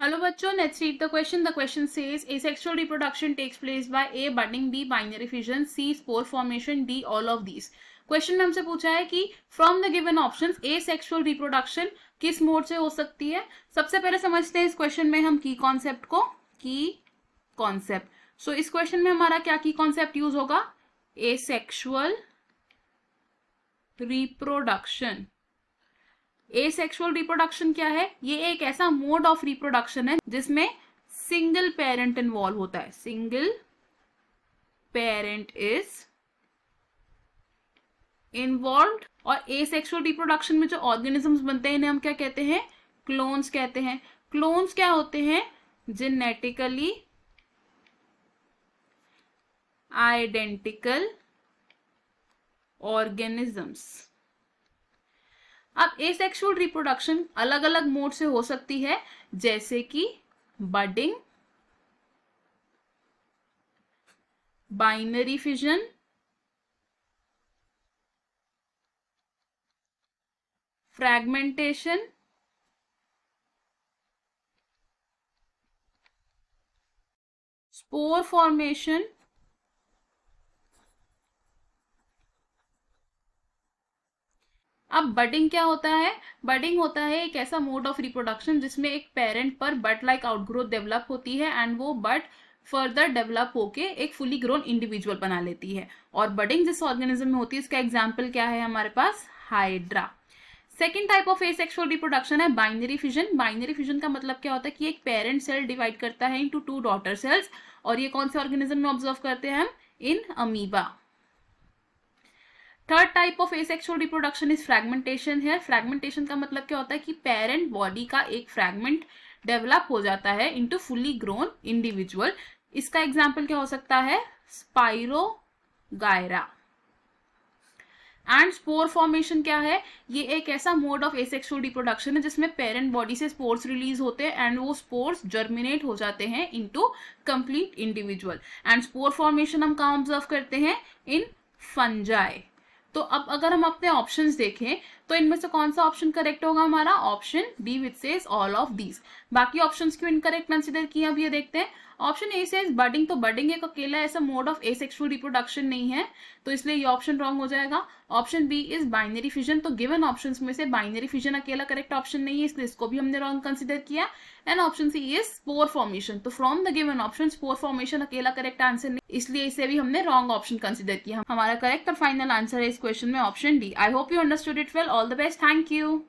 Hello बच्चों, let's read the question. The question says asexual reproduction takes place by A budding, B binary fission, C spore formation, D all of these. Question में हमसे पूछा है कि from the given options asexual reproduction किस mode से हो सकती है. सबसे पहले समझते हैं इस क्वेश्चन में हम की कॉन्सेप्ट को. की कॉन्सेप्ट. सो इस क्वेश्चन में हमारा क्या की कॉन्सेप्ट यूज होगा? Asexual reproduction. एसेक्सुअल रिप्रोडक्शन क्या है? ये एक ऐसा मोड ऑफ रिप्रोडक्शन है जिसमें सिंगल पेरेंट इन्वॉल्व होता है. Single parent is involve. और एसेक्सुअल रिप्रोडक्शन में जो ऑर्गेनिजम्स बनते हैं इन्हें हम क्या कहते हैं? क्लोन्स कहते हैं. क्लोन्स क्या होते हैं? Genetically identical organisms. अब एसेक्सुअल रिप्रोडक्शन अलग अलग मोड से हो सकती है, जैसे कि budding, binary fission, fragmentation, spore formation, अब बडिंग क्या होता है? बडिंग होता है एक ऐसा मोड ऑफ रिप्रोडक्शन जिसमें एक पेरेंट पर बड लाइक आउटग्रोथ डेवलप होती है एंड वो बड फर्दर डेवलप होके एक फुली ग्रोन इंडिविजुअल बना लेती है. और बडिंग जिस ऑर्गेनिज्म में होती है उसका एग्जाम्पल क्या है हमारे पास? Hydra. Second type of asexual reproduction है बाइनरी फिजन. बाइनरी फिजन का मतलब क्या होता है कि एक पेरेंट सेल डिवाइड करता है इनटू 2 डॉटर सेल्स. और ये कौन से ऑर्गेनिज्म में ऑब्जर्व करते हैं हम? In amoeba. Third type of asexual reproduction is fragmentation है. फ्रैगमेंटेशन का मतलब क्या होता है कि पेरेंट बॉडी का एक फ्रैगमेंट डेवलप हो जाता है इनटू फुली ग्रोन इंडिविजुअल. इसका एग्जांपल क्या हो सकता है? स्पाइरोगायरा. एंड स्पोर फॉर्मेशन क्या है? ये एक ऐसा मोड ऑफ एसेक्सुअल रिप्रोडक्शन है जिसमें पेरेंट बॉडी से स्पोर्स रिलीज होते हैं एंड वो स्पोर्स जर्मिनेट हो जाते हैं into complete individual. And spore formation हम कहाँ ऑब्जर्व करते हैं? इन फंजाई. तो अब अगर हम अपने ऑप्शंस देखें तो इनमें से कौन सा ऑप्शन करेक्ट होगा हमारा? Option B which says all of these. बाकी ऑप्शंस क्यों इनकरेक्ट कंसिडर किए अब ये देखते हैं. Option A says budding. तो बडिंग एक अकेला ऐसा मोड ऑफ एसेक्सुअल रिप्रोडक्शन नहीं है, तो इसलिए ये ऑप्शन रॉन्ग हो जाएगा. Option B is binary fission. तो गिवन ऑप्शंस में से बाइनरी फिजन अकेला करेक्ट ऑप्शन नहीं है, इसलिए इसको भी हमने रॉन्ग कंसिडर किया. And option C is spore formation. तो from the given option spore formation अकेला करेक्ट आंसर नहीं, इसलिए इसे भी हमने रॉन्ग ऑप्शन कंसिडर किया. हमारा करेक्ट और फाइनल आंसर है इस क्वेश्चन में option D. I hope you understood it well. All the best. Thank you.